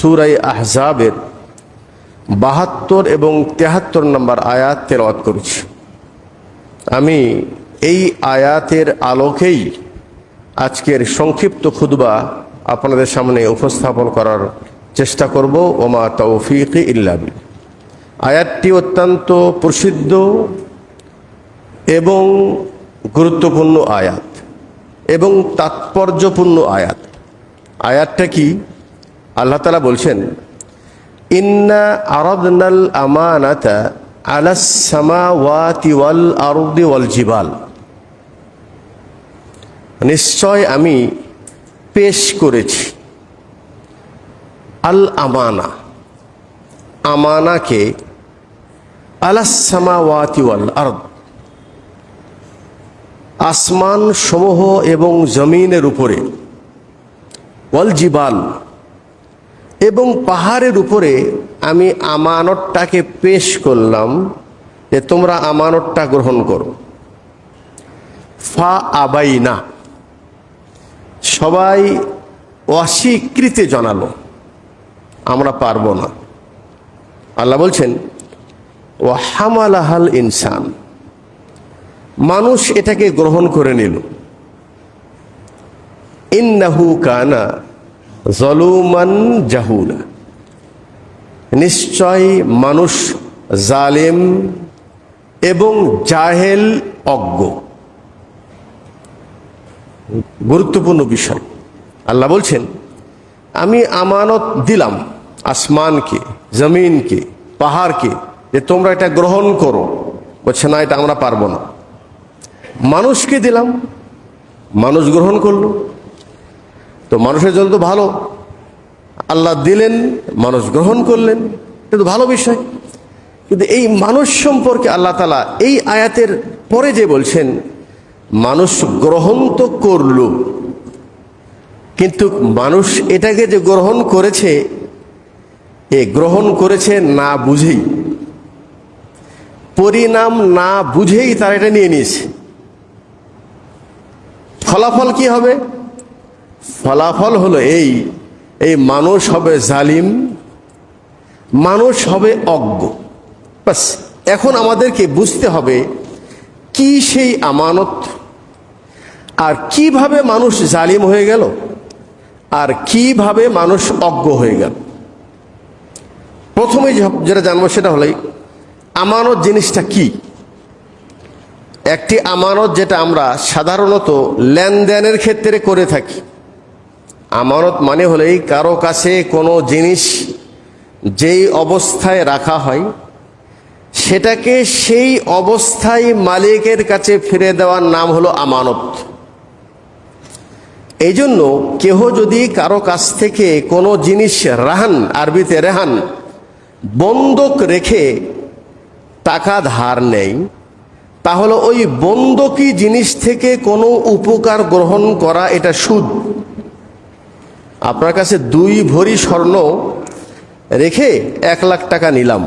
সূরা আহজাবের ৭২ এবং ৭৩ নম্বর আয়াত তেলাওয়াত করেছি। আমি এই আয়াতের আলোকেই আজকের সংক্ষিপ্ত খুতবা আপনাদের সামনে উপস্থাপন করার চেষ্টা করব। ওমা তাওফীকি ইল্লা বিল্লাহ। আয়াতটি অত্যন্ত প্রসিদ্ধ এবং গুরুত্বপূর্ণ আয়াত এবং তাৎপর্যপূর্ণ আয়াত। আয়াতটা কি? আল্লাহ তাআলা বলছেন, ইন্না আরাদনাল আমানাতা আলাস সামাওয়াতি ওয়াল আরদি ওয়াল জিবাল। নিশ্চয় আমি পেশ করেছি আল আমানা, আমানাকে, আলাস সামাওয়াতি ওয়াল আরদ, আসমান সমূহ এবং জমিনের উপরে, ওয়াল জিবাল, এবং পাহাড়ের উপরে আমি আমানতটাকে পেশ করলাম যে তোমরা আমানতটা গ্রহণ করো। ফা আবাইনা, সবাই অস্বীকৃতি জানালো, আমরা পারবো না। আল্লাহ বলছেন, ওয়া হামালাহাল ইনসান, মানুষ এটাকে গ্রহণ করে নিল। ইন্নাহু কানা যলুমান জাহুলা, নিশ্চয় মানুষ জালেম এবং জাহেল, অজ্ঞ। গুরুত্বপূর্ণ বিষয়। আল্লাহ বলছেন, আমি আমানত দিলাম আসমানকে, জমিনকে, পাহাড়কে যে তোমরা এটা গ্রহণ করো। বলছে না, এটা আমরা পারবো না। মানুষকে দিলাম, মানুষ গ্রহণ করলো, তো মানুষের জন্য তো ভালো। আল্লাহ দিলেন, মানুষ গ্রহণ করলেন, এটা তো ভালো বিষয়। কিন্তু এই মানুষ সম্পর্কে আল্লাহ তাআলা এই আয়াতের পরে যে বলছেন, মানুষ গ্রহণ তো করল, কিন্তু মানুষ এটাকে যে গ্রহণ করেছে, গ্রহণ করেছে না বুঝেই, পরিণাম না বুঝেই তারা এটা নিয়ে নিয়েছে। ফলাফল কি হবে? ফলাফল হলো এই মানুষ হবে জালিম, মানুষ হবে অজ্ঞ। বাস, এখন আমাদেরকে বুঝতে হবে কি সেই আমানত, আর কিভাবে মানুষ জালিম হয়ে গেল, আর কিভাবে মানুষ অজ্ঞ হয়ে গেল। প্রথমে যেটা জানবো সেটা হলো আমানত জিনিসটা কি। একটি আমানত যেটা আমরা সাধারণত লেনদেনের ক্ষেত্রে করে থাকি। আমানত মানে হলেই কারো কাছে কোনো জিনিস যেই অবস্থায় রাখা হয় সেটাকে সেই অবস্থায় মালিকের কাছে ফিরে দেওয়ার নাম হলো আমানত। এই জন্য কেহ যদি কারো কাছ থেকে কোনো জিনিস রাহান, আরবিতে রেহান, বন্ধক রেখে টাকা ধার নেয়, তাহলে ওই বন্ধকি জিনিস থেকে কোনো উপকার গ্রহণ করা এটা সুদ। আপনার কাছে 2 ভরি স্বর্ণ রেখে 1 লাখ টাকা নিলাম,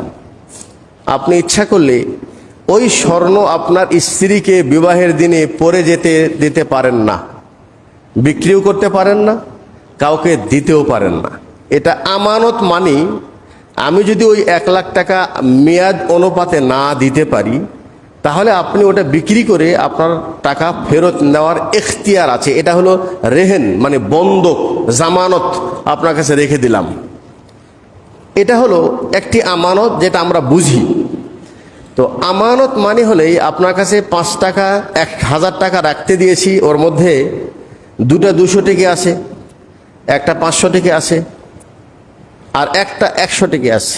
আপনি ইচ্ছা করলে ওই স্বর্ণ আপনার স্ত্রীকে বিবাহের দিনে পরে যেতে দিতে পারেন না, বিক্রিও করতে পারেন না, কাউকে দিতেও পারেন না। এটা আমানত। মানি আমি যদি ওই 1 লাখ টাকা মেয়াদ অনুপাতে না দিতে পারি, তাহলে আপনি ওটা বিক্রি করে আপনার টাকা ফেরত নেওয়ার এখতিয়ার আছে। এটা হলো রেহেন, মানে বন্ধক, জামানত আপনার কাছে রেখে দিলাম। এটা হলো একটি আমানত যেটা আমরা বুঝি। তো আমানত মানে হলেই আপনার কাছে 5 টাকা, 1000 টাকা রাখতে দিয়েছি, ওর মধ্যে 2টা 200 টাকা আছে, একটা 500 টাকা আছে, আর একটা 100 টাকা আছে,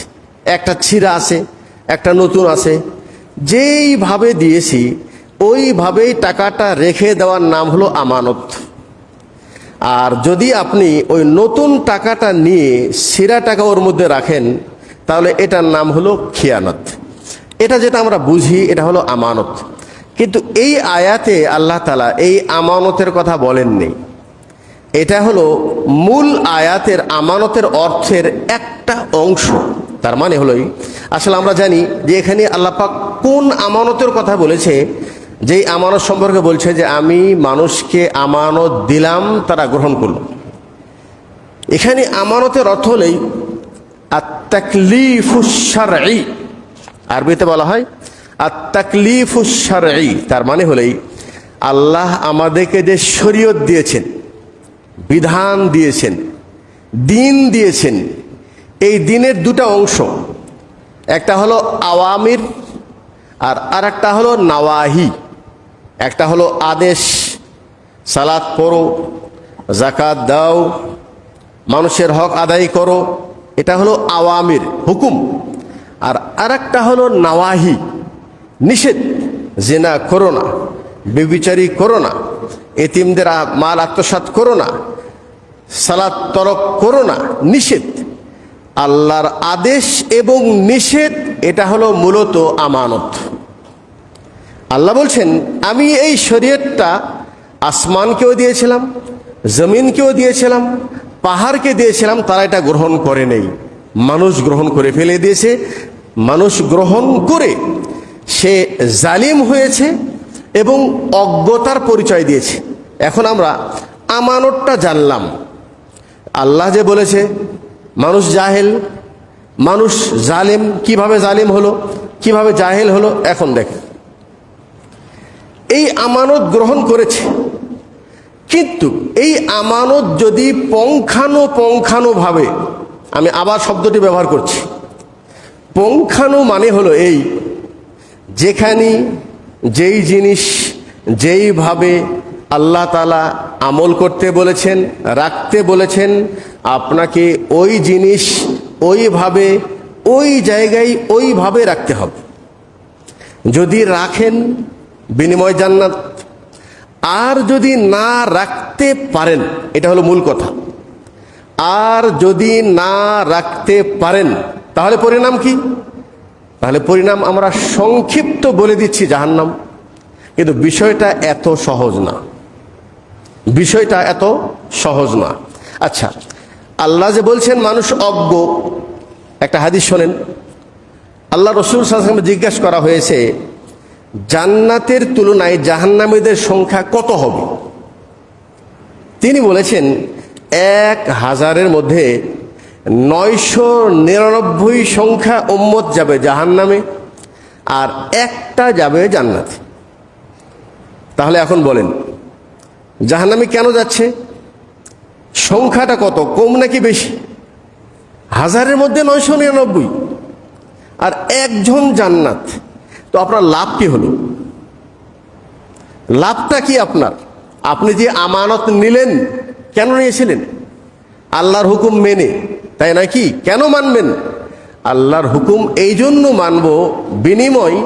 একটা ছিঁড়া আছে, একটা নতুন আছে। যেইভাবে দিয়েছি ওইভাবেই টাকাটা রেখে দেওয়ার নাম হলো আমানত। আর যদি আপনি ওই নতুন টাকাটা নিয়ে ছিঁড়া টাকা ওর মধ্যে রাখেন, তাহলে এটার নাম হলো খিয়ানত। এটা যেটা আমরা বুঝি এটা হলো আমানত। কিন্তু এই আয়াতে আল্লাহ তাআলা এই আমানতের কথা বলেননি। এটা হলো মূল আয়াতের আমানতের অর্থের একটা অংশ। তার মানে হলোই, আসলে আমরা জানি যে এখানে আল্লাহ পাক কোন আমানতের কথা বলেছে। যেই আমানত সম্পর্কে বলছে যে আমি মানুষকে আমানত দিলাম, তারা গ্রহণ করল। এখানে আমানতের অর্থ হলেই আত-তাকলিফুশ শারঈ, আরবিতে বলা হয় আত-তাকলিফুশ শারঈ। তার মানে হলেই আল্লাহ আমাদেরকে যে শরীয়ত দিয়েছেন, বিধান দিয়েছেন, দিন দিয়েছেন, এই দিনের দুটা অংশ, একটা হলো আওয়ামির আর আরেকটা হলো নাওয়াহি। একটা হলো আদেশ, সালাত পড়ো, যাকাত দাও, মানুষের হক আদায় করো, এটা হলো আওয়ামির, হুকুম। আর আরেকটা হলো নাওয়াহি, নিষেধ, জিনা করো না, ব্যভিচারী করো না, এতিমদের মাল আত্মসাৎ করো না, সালাত তরক করো না, নিষেধ। আল্লাহর আদেশ এবং নিষেধ এটা হলো মূলত আমানত। আল্লাহ বলছেন আমি এই শরীয়তটা আসমানকেও দিয়েছিলাম, জমিনকেও দিয়েছিলাম, পাহাড়কে দিয়েছিলাম, তারা এটা গ্রহণ করে নেই, মানুষ গ্রহণ করে ফেলে দিয়েছে। মানুষ গ্রহণ করে সে জালিম হয়েছে এবং অজ্ঞতার পরিচয় দিয়েছে। এখন আমরা আমানতটা জানলাম, আল্লাহ যে বলেছে মানুষ জাহেল, মানুষ জালেম, কিভাবে জালিম হলো, কিভাবে জাহেল হলো। এখন দেখেন, এই আমানত গ্রহণ করেছে, কিন্তু এই আমানত যদি পুঙ্খানুপুঙ্খানুভাবে, আমি আবার শব্দটি ব্যবহার করছি, পুঙ্খানু মানে হলো এই, যেখানে যেই জিনিস যেইভাবে আল্লাহ তাআলা আমল করতে বলেছেন, রাখতে বলেছেন, আপনাকে ওই জিনিস ওইভাবে ওই জায়গায় ওইভাবে রাখতে হবে। যদি রাখেন বিনিময় জান্নাত, আর যদি না রাখতে পারেন, এটা হলো মূল কথা, আর যদি না রাখতে পারেন তাহলে পরিণাম কি? তাহলে পরিণাম আমরা সংক্ষিপ্ত বলে দিচ্ছি, জাহান্নাম। কিন্তু বিষয়টা এত সহজ না, বিষয়টা এত সহজ না। আচ্ছা, আল্লাহ যে বলছেন মানুষ অজ্ঞ, একটা হাদিস শোনেন। আল্লাহ রাসূল সাল্লাল্লাহু আলাইহি ওয়াসাল্লাম জিজ্ঞাসা করা হয়েছে জান্নাতের তুলনায় জাহান্নামীদের সংখ্যা কত হবে? তিনি বলেছেন 1000-এর মধ্যে 999 সংখ্যা উম্মত যাবে জাহান্নামে, আর একটা যাবে জান্নাতে। তাহলে এখন বলেন জাহান্নামে কেন যাচ্ছে? সংখ্যাটা কত, কম নাকি বেশি? 1000-এর মধ্যে 999 আর একজন জান্নাত। তো আপনার লাভ কি হলো? লাভটা কি আপনার? আপনি যে আমানত নিলেন, কেন নিয়েছিলেন? আল্লাহর হুকুম মেনে, তাই নাকি? কেন মানবেন? আল্লাহর হুকুম এই জন্য মানব, বিনিময়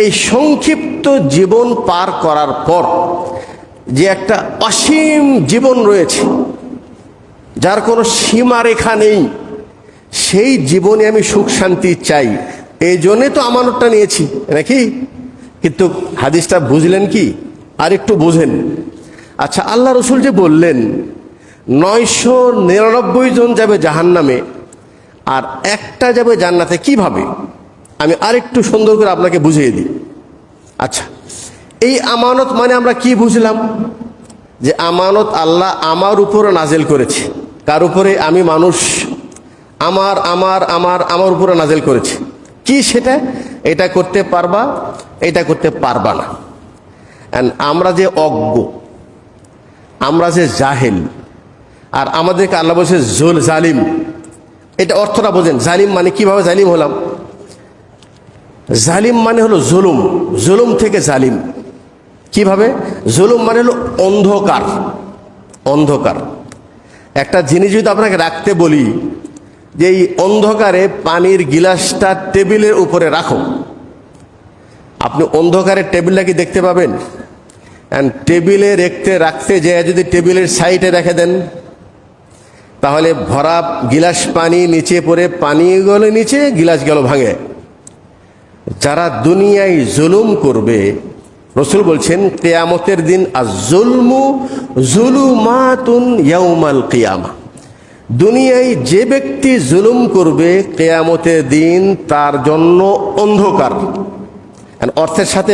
এই সংক্ষিপ্ত জীবন পার করার পর যে একটা অসীম জীবন রয়েছে, যার কোনো সীমারেখা নেই, সেই জীবনে আমি সুখ শান্তি চাই, এই জন্যে তো আমানতটা নিয়েছি নাকি? কিন্তু হাদিসটা বুঝলেন কি? আর একটু বুঝেন। আচ্ছা, আল্লাহ রসুল যে বললেন 999 জন যাবে জাহান্নামে আর একটা যাবে জান্নাতে, কিভাবে? আমি আরেকটু সুন্দর করে আপনাকে বুঝিয়ে দিই। আচ্ছা, এই আমানত মানে আমরা কি বুঝলাম? যে আমানত আল্লাহ আমার উপরে নাজেল করেছে। কার উপরে? আমি মানুষ, আমার আমার আমার আমার উপরে নাজেল করেছে। কি সেটা? এটা করতে পারবা, এটা করতে পারবা না। আমরা যে অজ্ঞ, আমরা যে জাহেল, আর আমাদেরকে আল্লাহ বলছে জালিম। এটা অর্থটা বোঝেন। জালিম মানে কিভাবে জালিম হলাম? জালিম মানে হলো জুলুম, জুলুম থেকে জালিম। কিভাবে? জুলুম মানে হলো অন্ধকার, অন্ধকার। একটা জিনিস যদি আপনাকে রাখতে বলি যে এই অন্ধকারে পানির গিলাসটা টেবিলের উপরে রাখো, আপনি অন্ধকারে টেবিলটা কি দেখতে পাবেন? টেবিলে রাখতে যেয়ে যদি টেবিলের সাইডে রেখে দেন, তাহলে ভরা গিলাস পানি নিচে পড়ে, পানি গেল নিচে, গিলাস গেল ভাঙে। যারা দুনিয়ায় জুলুম করবে, রসুল বলছেন কিয়ামতের দিন আয-যুলমু যুলুমাতুন ইয়াউমাল কিয়ামা, দুনিয়ায় যে ব্যক্তি জুলুম করবে কিয়ামতের দিন তার জন্য অন্ধকার। অর্থের সাথে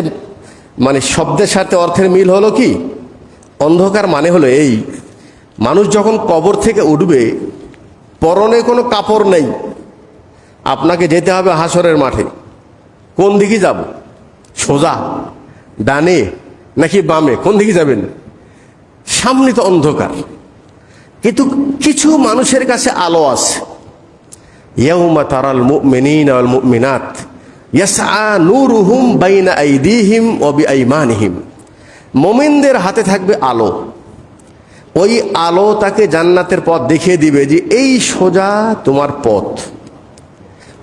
মানে শব্দের সাথে অর্থের মিল হলো কি? অন্ধকার মানে হলো এই, মানুষ যখন কবর থেকে উঠবে পরনে কোনো কাপড় নেই, আপনাকে যেতে হবে হাসরের মাঠে। কোন দিকে যাব? সোজা, ডানে নাকি বামে? কোন দিকে যাবেন? সামনে তো অন্ধকার, কিন্তু কিছু মানুষের কাছে আলো আছে। ইয়াউমা তারাল মুমিনিনা ওয়াল মুমিনাত ইয়াসআ নূরুহুম বাইনা আইদিহিম ওয়া বিআইমানিহিম। মুমিনদের হাতে থাকবে আলো। ওই আলো তাকে জান্নাতের পথ দেখিয়ে দিবে যে এই সোজা তোমার পথ।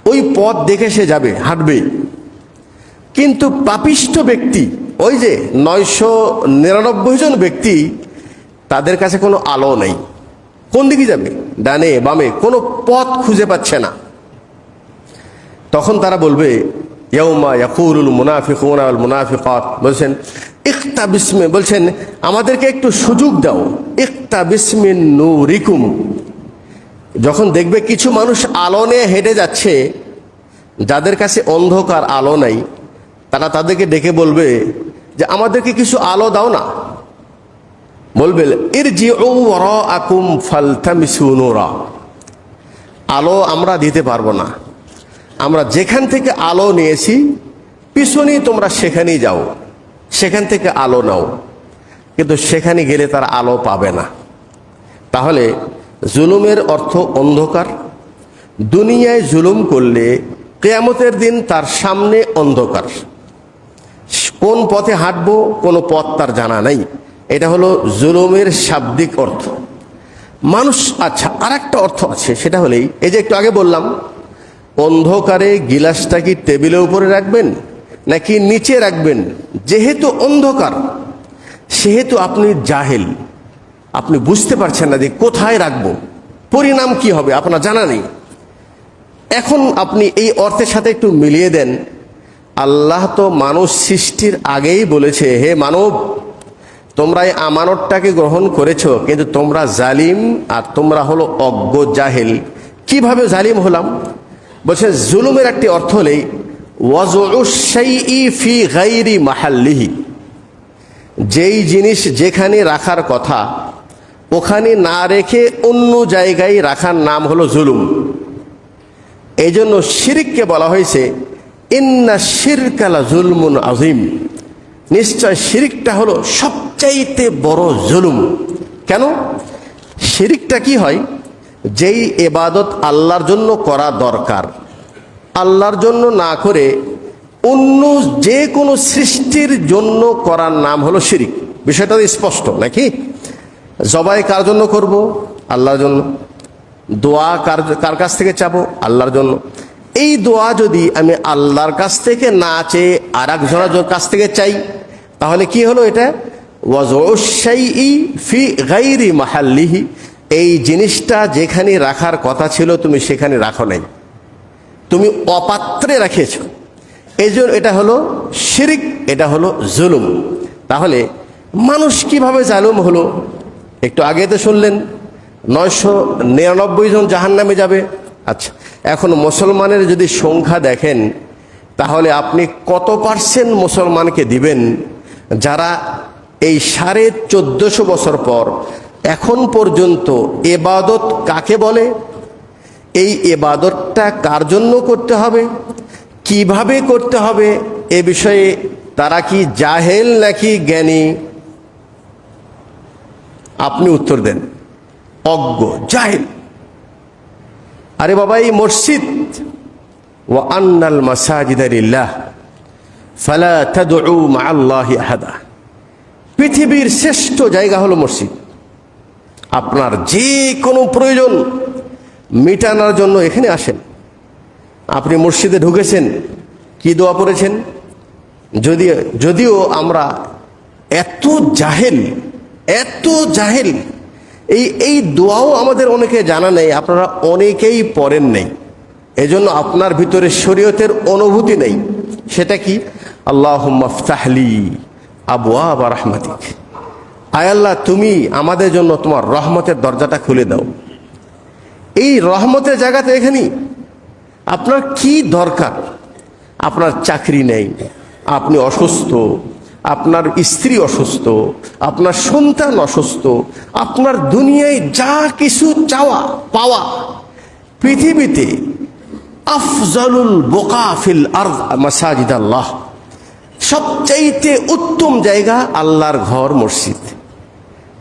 ওই পথ দেখে সে যাবে, হাঁটবে। কিন্তু পাপিষ্ঠ ব্যক্তি, ওই যে 999 জন ব্যক্তি, তাদের কাছে কোনো আলো নেই। কোন দিকে যাবে? ডানে বামে, কোনো পথ খুঁজে পাচ্ছে না। তখন তারা বলবে, ইয়াউমা ইয়াকুলুল মুনাফিকুনা ওয়াল মুনাফিকাত, বলছেন ইকতা বিসমি, বলছেন আমাদেরকে একটু সুযোগ দাও, ইকতা বিসমিন নূরিকুম। যখন দেখবে কিছু মানুষ আলো নিয়ে হেঁটে যাচ্ছে, যাদের কাছে অন্ধকার আলো নাই, তারা তাদেরকে ডেকে বলবে যে আমাদেরকে কিছু আলো দাও না। বলবে ইরজিউ ওয়ারাআকুম ফালতামিসু নূরা, আলো আমরা দিতে পারবো না, আমরা যেখান থেকে আলো নিয়েছি পিছনেই তোমরা সেখানেই যাও, সেখান থেকে আলো নাও। কিন্তু সেখানে গেলে তারা আলো পাবে না। তাহলে জুলুমের অর্থ অন্ধকার। দুনিয়ায় জুলুম করলে কিয়ামতের দিন তার সামনে অন্ধকার। কোন পথে হাঁটবো, কোনো পথ তার জানা নাই। এটা হলো জুলুমের শাব্দিক অর্থ। মানুষ, আচ্ছা, আর একটা অর্থ আছে, সেটা হলেই এই যে একটু আগে বললাম, অন্ধকারে গিলাসটা কি টেবিলের উপরে রাখবেন নাকি নিচে রাখবেন? যেহেতু অন্ধকার, সেহেতু আপনি জাহেল, আপনি বুঝতে পারছেন না যে কোথায় রাখবো, পরিণাম কি হবে আপনার জানা নেই। এখন আপনি এই অর্থের সাথে একটু মিলিয়ে দেন। আল্লাহ তো মানুষ সৃষ্টির আগেই বলেছে, হে মানব, তোমরা এই আমানতটাকে গ্রহণ করেছো, কিন্তু তোমরা জালিম আর তোমরা হলো অজ্ঞ জাহেল। কিভাবে জালিম হলাম? বলছে জুলুমের একটি অর্থ হলেই ওয়াজউশ শাইই ফি গায়রি মাহাল্লিহি, যেই জিনিস যেখানে রাখার কথা ওখানে না রেখে অন্য জায়গায় রাখার নাম হলো জুলুম। এই জন্য শিরককে বলা হয়েছে ইন্না শিরকা লা যুলমুন আযীম, নিশ্চয় শিরকটা হলো সবচাইতে বড় জুলুম। কেন? শিরকটা কি হয়? যেই ইবাদত আল্লাহর জন্য করা দরকার, আল্লাহর জন্য না করে অন্য যে কোনো সৃষ্টির জন্য করার নাম হলো শিরক। বিষয়টা স্পষ্ট নাকি? জবাই কার জন্য করব? আল্লাহর জন্য। দোয়া কার কাছ থেকে চাবো? আল্লাহর জন্য। এই দোয়া যদি আমি আল্লাহর কাছ থেকে না চেয়ে আর একজনের কাছ থেকে চাই, তাহলে কি হলো? এটা ওয়াজউশ শাইই ফি গায়রি মাহাল্লিহি, এই জিনিসটা যেখানে রাখার কথা ছিল তুমি সেখানে রাখো নাই, তুমি অপাত্রে রাখিয়েছ। এই জন্য এটা হলো শিরক, এটা হলো জুলুম। তাহলে মানুষ কিভাবে জালিম হলো? একটু আগে তো শুনলেন 999 জন জাহান্নামে যাবে। আচ্ছা, এখন মুসলমানের যদি সংখ্যা দেখেন, তাহলে আপনি কত পার্সেন্ট মুসলমানকে দিবেন যারা এই 1450 বছর পর এখন পর্যন্ত ইবাদত কাকে বলে, এই ইবাদতটা কার জন্য করতে হবে, কিভাবে করতে হবে, এ বিষয়ে তারা কি জাহেল নাকি জ্ঞানী? আপনি উত্তর দেন। অজ্ঞ, জাহেল। আরে বাবা, এই মসজিদ, ওয়া আন্নাল মাসাজিদা লিল্লাহ ফালা তাদউ মাআল্লাহি আহাদা, পৃথিবীর শ্রেষ্ঠ জায়গা হলো মসজিদ। আপনার যে কোনো প্রয়োজন মেটানোর জন্য এখানে আসেন। আপনি মসজিদে ঢুকেছেন, কি দোয়া পড়েছেন? যদিও আমরা এত জাহেল, এই দোয়াও আমাদের অনেকে জানা নেই, আপনারা অনেকেই পড়েন নেই। এজন্য আপনার ভিতরে শরীয়তের অনুভূতি নেই। সেটা কি? আল্লাহুম্মা ফতাহলি আবওয়াব রাহমাতিক, আয় আল্লাহ তুমি আমাদের জন্য তোমার রহমতের দরজাটা খুলে দাও। এই রহমতের জায়গাতে এখানেই আপনার কি দরকার? আপনার চাকরি নেই, আপনি অসুস্থ, আপনার স্ত্রী অসুস্থ, আপনার সন্তান অসুস্থ, আপনার দুনিয়ায় যা কিছু চাওয়া পাওয়া পৃথিবীতে আফজালুল বুকা ফিল আরদ মাসাজিদ আল্লাহ, সবচাইতে উত্তম জায়গা আল্লাহর ঘর মসজিদ।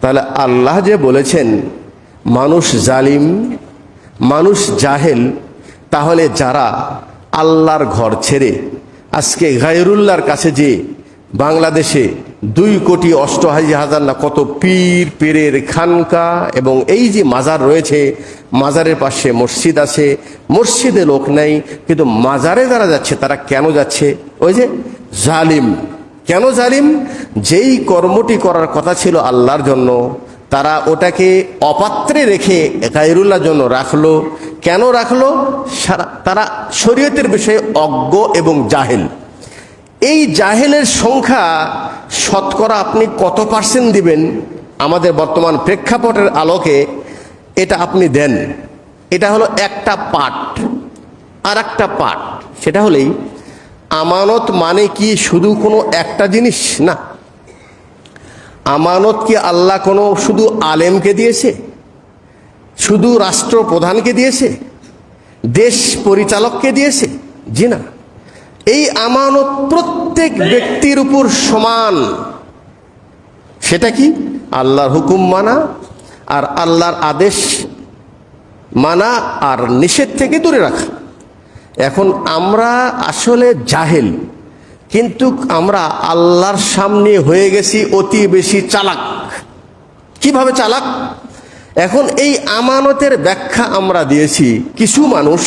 তাহলে আল্লাহ যে বলেছেন মানুষ জালিম, মানুষ জাহেল, তাহলে যারা আল্লাহর ঘর ছেড়ে আজকে গায়রুল্লাহর কাছে যে বাংলাদেশে 2,88,000 না কত পীর পীরের খানকা এবং এই যে মাজার রয়েছে, মাজারের পাশে মসজিদ আছে, মসজিদে লোক নেই, কিন্তু মাজারে যারা যাচ্ছে তারা কেন যাচ্ছে? ওই যে জালিম। কেন জালিম? যেই কর্মটি করার কথা ছিল আল্লাহর জন্য, তারা ওটাকে অপাত্রে রেখে গায়রুল্লাহর জন্য রাখলো। কেন রাখলো? তারা শরীয়তের বিষয়ে অজ্ঞ এবং জাহেল। এই জাহেলের সংখ্যা শতকরা আপনি কত পার্সেন্ট দিবেন আমাদের বর্তমান প্রেক্ষাপটের আলোকে, এটা আপনি দেন। এটা হলো একটা পার্ট। আর একটা পার্ট, সেটা হলেই আমানত মানে কি শুধু কোনো একটা জিনিস না। আমানত কি আল্লাহ কোনো শুধু আলেমকে দিয়েছে, শুধু রাষ্ট্রপ্রধানকে দিয়েছে, দেশ পরিচালককে দিয়েছে? জি না। এই আমানত প্রত্যেক ব্যক্তির উপর সমান। সেটা কি? আল্লাহর হুকুম মানা আর আল্লাহর আদেশ মানা আর নিষেধ থেকে দূরে রাখা। এখন আমরা আসলে জাহেল, কিন্তু আমরা আল্লাহর সামনে হয়ে গেছি অতি বেশি চালাক। কিভাবে চালাক? এখন এই আমানতের ব্যাখ্যা আমরা দিয়েছি কিছু মানুষ,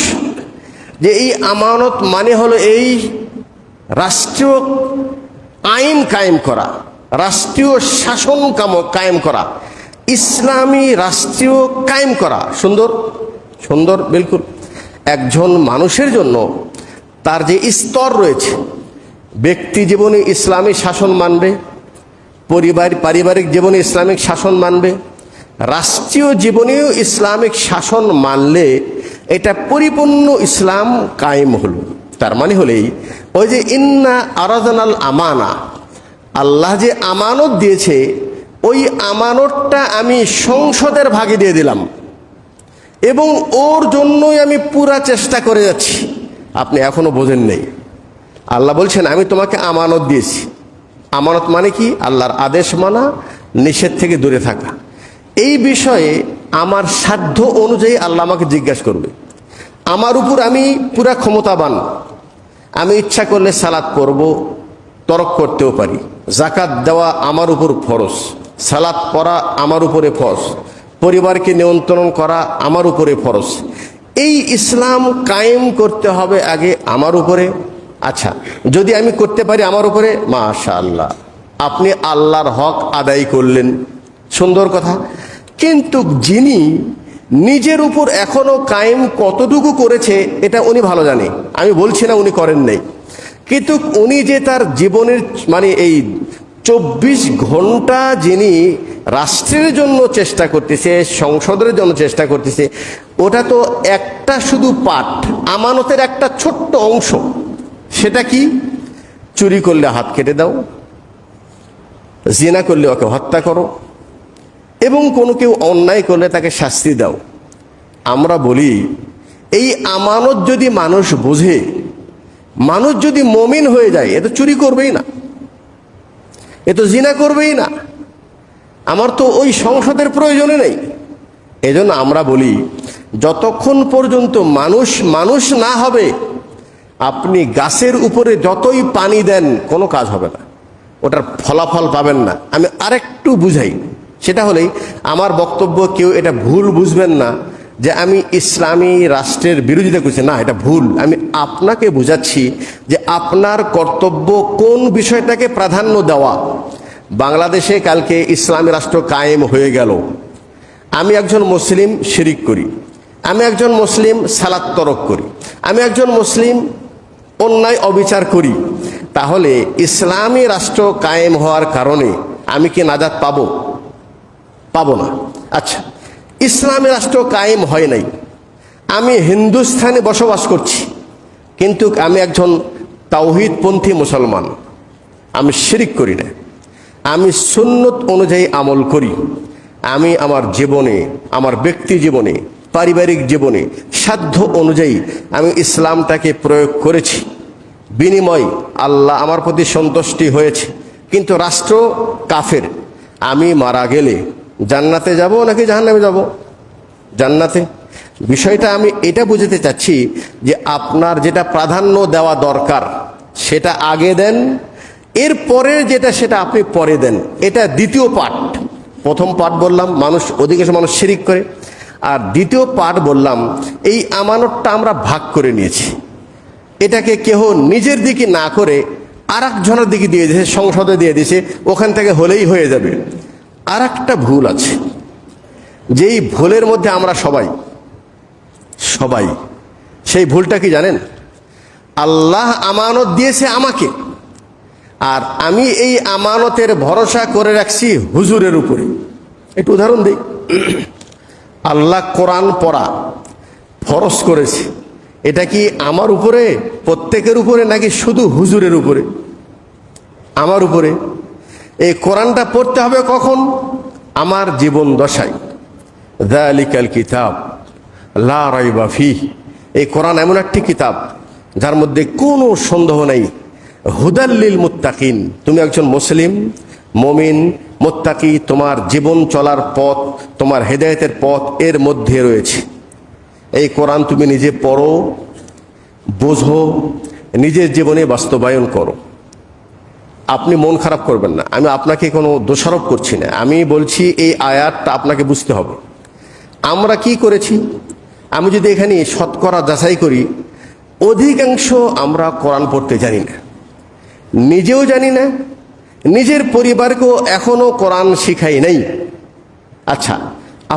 যে এই আমানত মানে হলো এই রাষ্ট্রীয় আইন কায়েম করা, রাষ্ট্রীয় শাসন কায়েম করা, ইসলামী রাষ্ট্রীয় কায়েম করা। সুন্দর সুন্দর, বিলকুল। একজন মানুষের জন্য তার যে স্তর রয়েছে, ব্যক্তি জীবনে ইসলামী শাসন মানবে, পারিবারিক জীবনে ইসলামিক শাসন মানবে, রাষ্ট্রীয় জীবনেও ইসলামিক শাসন মানলে এটা পরিপূর্ণ ইসলাম কায়েম হলো। তার মানে হলেই ওই যে ইন্না আরাদানাল আমানা, আল্লাহ যে আমানত দিয়েছে, ওই আমানতটা আমি সংসদের ভাগে দিয়ে দিলাম এবং ওর জন্যই আমি পুরা চেষ্টা করে যাচ্ছি। আপনি এখনো বোঝেন নেই। আল্লাহ বলছেন আমি তোমাকে আমানত দিয়েছি। আমানত মানে কি? আল্লাহর আদেশ মানা, নিষেধ থেকে দূরে থাকা। এই বিষয়ে আমার সাধ্য অনুযায়ী আল্লাহ আমাকে জিজ্ঞাসা করবে। আমার উপর আমি পুরা ক্ষমতাবান। আমি ইচ্ছা করলে সালাত পড়ব, তরক করতেও পারি। জাকাত দেওয়া আমার উপর ফরজ, সালাত পড়া আমার উপরে ফরজ, পরিবারকে নিয়ন্ত্রণ করা আমার উপরে ফরজ। এই ইসলাম কায়েম করতে হবে আগে আমার উপরে। আচ্ছা, যদি আমি করতে পারি আমার উপরে, মাশাআল্লাহ, আপনি আল্লাহর হক আদায় করলেন, সুন্দর কথা। কিন্তু যিনি নিজের উপর এখনো কায়েম কতটুকু করেছে এটা উনি ভালো জানে। আমি বলছি না উনি করেন নাই, কিন্তু উনি যে তার জীবনের মানে এই 24 ঘন্টা যিনি রাষ্ট্রের জন্য চেষ্টা করতেছে, সংসদের জন্য চেষ্টা করতেছে, ওটা তো একটা শুধু পাঠ, আমানতের একটা ছোট্ট অংশ। সেটা কি? চুরি করলে হাত কেটে দাও, জিনা করলে ওকে হত্যা করো, এবং কোনো কেউ অন্যায় করলে তাকে শাস্তি দাও। আমরা বলি এই আমানত যদি মানুষ বোঝে, মানুষ যদি মুমিন হয়ে যায়, এ তো চুরি করবেই না, এ তো জিনা করবেই না, আমার তো ওই সংসদের প্রয়োজনে নেই। এজন্য আমরা বলি যতক্ষণ পর্যন্ত মানুষ মানুষ না হবে, আপনি গাছের উপরে যতই পানি দেন কোনো কাজ হবে না, ওটার ফলাফল পাবেন না। আমি আরেকটু বুঝাই, সেটা হলেই আমার বক্তব্য কেউ এটা ভুল বুঝবেন না যে আমি ইসলামী রাষ্ট্রের বিরোধিতা করছি, না, এটা ভুল। আমি আপনাকে বুঝাচ্ছি যে আপনার কর্তব্য কোন বিষয়টাকে প্রাধান্য দেওয়া। বাংলাদেশে কালকে ইসলামী রাষ্ট্র কায়েম হয়ে গেল, আমি একজন মুসলিম শিরিক করি, আমি একজন মুসলিম সালাত তরক করি, আমি একজন মুসলিম অন্যায় অবিচার করি, তাহলে ইসলামী রাষ্ট্র কায়েম হওয়ার কারণে আমি কি নাজাত পাবো? পাবো না। আচ্ছা, ইসলামী রাষ্ট্র কায়েম হয় নাই, আমি হিন্দুস্থানে বসবাস করছি, কিন্তু আমি একজন তাওহীদপন্থী মুসলমান, আমি শিরিক করি না, আমি সুন্নত অনুযায়ী আমল করি, আমি আমার জীবনে, আমার ব্যক্তি জীবনে পারিবারিক জীবনে সাধ্য অনুযায়ী আমি ইসলামটাকে প্রয়োগ করেছি, বিনিময় আল্লাহ আমার প্রতি সন্তুষ্টি হয়েছে, কিন্তু রাষ্ট্র কাফের, আমি মারা গেলে জান্নাতে যাব নাকি জাহান্নামে যাব? জান্নাতে। বিষয়টা আমি এটা বুঝতে চাচ্ছি যে আপনার যেটা প্রাধান্য দেওয়া দরকার সেটা আগে দেন, এরপরে যেটা সেটা আপনি পরে দেন। এটা দ্বিতীয় পার্ট। প্রথম পার্ট বললাম অধিকাংশ মানুষ শিরিক করে, আর দ্বিতীয় পার্ট বললাম এই আমানতটা আমরা ভাগ করে নিয়েছি। এটাকে কেহ নিজের দিকে না করে আর একজনের দিকে দিয়ে দিয়েছে, সংসদে দিয়ে দিয়েছে, ওখান থেকে হলেই হয়ে যাবে। আর একটা ভুল আছে, যেই ভুলের মধ্যে আমরা সবাই, সেই ভুলটা কি জানেন? আল্লাহ আমানত দিয়েছে আমাকে, আর আমি এই আমানতের ভরসা করে রাখছি হুজুরের উপরে। একটু উদাহরণ দিই। আল্লাহ কোরআন পড়া ফরজ করেছে, এটা কি আমার উপরে, প্রত্যেকের উপরে, নাকি শুধু হুজুরের উপরে? আমার উপরে। এই কোরআনটা পড়তে হবে কখন? আমার জীবন দশায়। যালিকাল কিতাব লা রাইবা ফীহ। এই কোরআন এমন একটি কিতাব যার মধ্যে কোনো সন্দেহ নাই। হুদাল লিল মুত্তাকিন। তুমি একজন মুসলিম, মুমিন, মুত্তাকি, তোমার জীবন চলার পথ, তোমার হেদায়েতের পথ এর মধ্যে রয়েছে। এই কোরআন তুমি নিজে পড়ো, বোঝো, নিজের জীবনে বাস্তবায়ন করো। আপনি মন খারাপ করবেন না, আমি আপনাকে কোনো দোষারোপ করছি না, আমি বলছি এই আয়াতটা আপনাকে বুঝতে হবে। আমরা কি করেছি? আমি যদি এখানে শতকরা যাচাই করি, অধিকাংশ আমরা কোরআন পড়তে জানি না, নিজেও জানি না, নিজের পরিবারকেও এখনো কোরআন শিখাই নাই। আচ্ছা,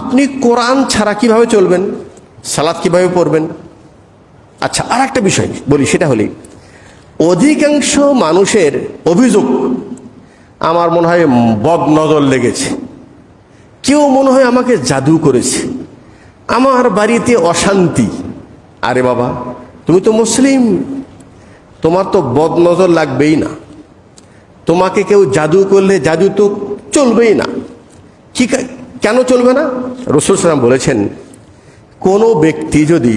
আপনি কোরআন ছাড়া কিভাবে চলবেন? সালাত কিভাবে পড়বেন? আচ্ছা, আর একটা বিষয় বলি, সেটা হলে অধিকাংশ মানুষের অভিযোগ, আমার মনে হয় বদ নজর লেগেছে, কেউ মনে হয় আমাকে জাদু করেছে, আমার বাড়িতে অশান্তি। আরে বাবা, তুমি তো মুসলিম, তোমার তো বদ নজর লাগবেই না। তোমাকে কেউ জাদু করলে জাদু তো চলবেই না। কেন চলবে না? রাসূল সাল্লাল্লাহু আলাইহি ওয়াসাল্লাম বলেছেন, কোনো ব্যক্তি যদি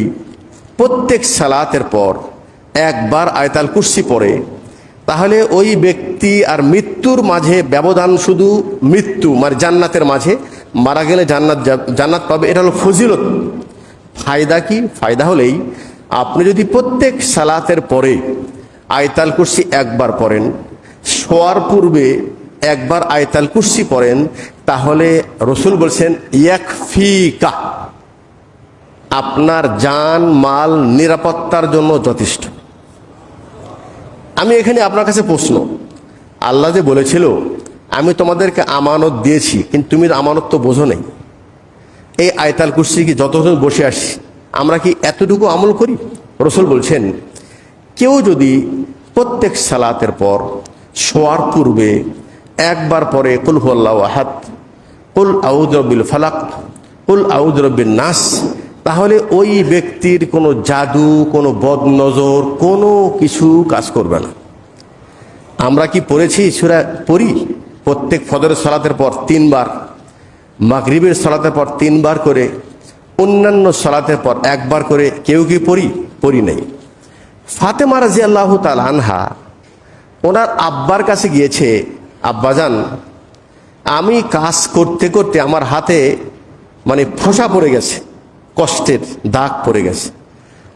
প্রত্যেক সালাতের পর একবার আয়াতুল কুরসি পড়ে, তাহলে ওই ব্যক্তি আর মৃত্যুর মাঝে ব্যবধান শুধু মৃত্যু, মানে জান্নাতের মাঝে, মারা গেলে জান্নাত পাবে। এটা হলো ফজিলত। ফায়দা কি? ফায়দা হলেই আপনি যদি প্রত্যেক সালাতের পরে আয়াতুল কুরসি একবার পড়েন, শোয়ার পূর্বে একবার আয়াতুল কুরসি পড়েন, তাহলে রাসূল বলছেন ইয়াকফিকা, আপনার জান মাল নিরাপত্তার জন্য যথেষ্ট। আমি এখানে আপনার কাছে প্রশ্ন, আল্লাহ যে বলেছিল আমি তোমাদেরকে আমানত দিয়েছি, কিন্তু তুমি আমানত তো বোঝো নাই। এই আয়াতুল কুরসি কি যতজন বসে আসি আমরা কি এতটুকু আমল করি? রাসূল বলছেন, কেউ যদি প্রত্যেক সালাতের পর শোয়ার পূর্বে একবার পরে কুল হুয়াল্লাহু আহাদ, কুল আউযু বিল ফালাক, কুল আউযু বিন নাস, তাহলে ওই ব্যক্তির কোনো জাদু, কোনো বদনজর, কোনো কিছু কাজ করবে না। আমরা কি পড়েছি? সূরা পড়ি প্রত্যেক ফজরের সালাতের পর 3 বার, মাগরিবের সালাতের পর 3 বার করে, অন্যান্য সালাতের পর 1 বার করে। কেউ কি পড়ি নাই। ফাতেমা রাদিয়াল্লাহু তাআলা আনহা ওনার আব্বার কাছে গিয়েছে, আব্বাজান, আমি কাজ করতে করতে আমার হাতে মানে ফোঁসা পড়ে গেছে, কষ্টের দাগ পড়ে গেছে,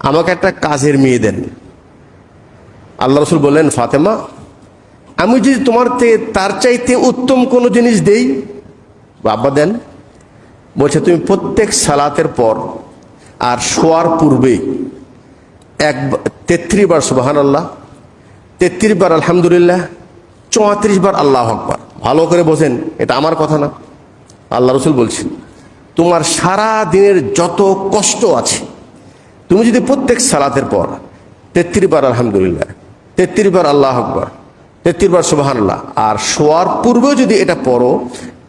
আমাকে একটা কাজের মেয়ে দেন। আল্লাহ রাসূল বললেন, ফাতেমা, আমি যদি তোমার তার চাইতে উত্তম কোনো জিনিস দেই, বাবা দেন। বলছে, তুমি প্রত্যেক সালাতের পর আর শোয়ার পূর্বে 33 বার সুবহানাল্লাহ, 33 বার আলহামদুলিল্লাহ, 34 বার আল্লাহু আকবার। ভালো করে বোঝেন, এটা আমার কথা না, আল্লাহ রাসূল বলছেন। তোমার সারা দিনের যত কষ্ট আছে, তুমি যদি প্রত্যেক সালাতের পর 33 বার আলহামদুলিল্লাহ, 33 বার আল্লাহু আকবার, 33 বার সুবহানাল্লাহ, আর শোয়ার পূর্বেও যদি এটা পড়ো,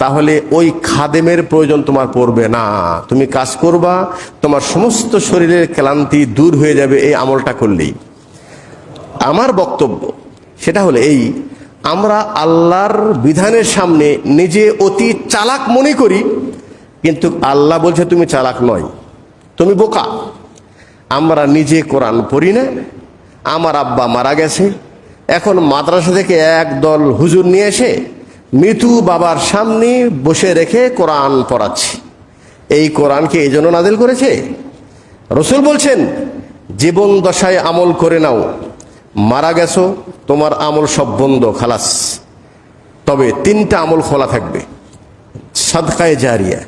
তাহলে ওই খাদেমের প্রয়োজন তোমার পড়বে না। তুমি কাজ করবা, তোমার সমস্ত শরীরের ক্লান্তি দূর হয়ে যাবে এই আমলটা করলেই। আমার বক্তব্য সেটা হলো এই, আমরা আল্লাহর বিধানের সামনে নিজে অতি চালাক মনে করি, কিন্তু আল্লাহ বলছে তুমি চালাক নয়, তুমি বোকা, আমরা নিজে কোরআন পড়ি না, আমার আব্বা মারা গেছে, এখন মাদ্রাসা থেকে একদল হুজুর নিয়ে এসে মৃত্যু বাবার সামনে বসে রেখে কোরআন পড়াচ্ছি। এই কোরআনকে এই জন্য নাজিল করেছে? রসুল বলছেন জীবন দশায় আমল করে নাও, মারা গেছো তোমার আমল সব বন্ধ, খালাস। তবে তিনটা আমল খোলা থাকবে। সাদকায়ে জারিয়া,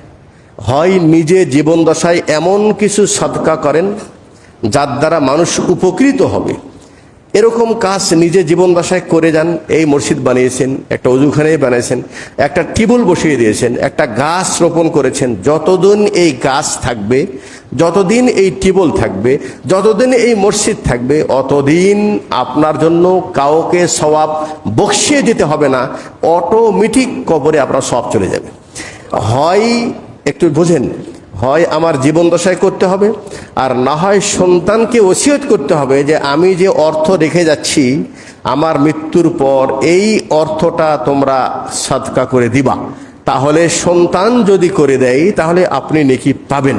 হয় নিজে জীবন দশায় এমন কিছু সাদকা করেন যার দ্বারা মানুষ উপকৃত হবে, এরকম কাজ নিজে জীবন দশায় করে যান। এই মসজিদ বানিয়েছেন, একটা অজুখানে বানিয়েছেন, একটা টিউবওয়েল বসিয়ে দিয়েছেন, একটা গাছ রোপণ করেছেন। যতদিন এই গাছ থাকবে, যতদিন এই টিউবওয়েল থাকবে, যতদিন এই মসজিদ থাকবে, অতদিন আপনার জন্য কাউকে সওয়াব বকশিয়ে দিতে হবে না, অটোমেটিক কবরে আপনার সওয়াব চলে যাবে। হয় একটু বোঝেন, হয় আমার জীবন দশায় করতে হবে, আর না হয় সন্তানকে ওসিয়ত করতে হবে যে আমি যে অর্থ রেখে যাচ্ছি আমার মৃত্যুর পর এই অর্থটা তোমরা সাদকা করে দিবা। তাহলে সন্তান যদি করে দেয় তাহলে আপনি নেকি পাবেন।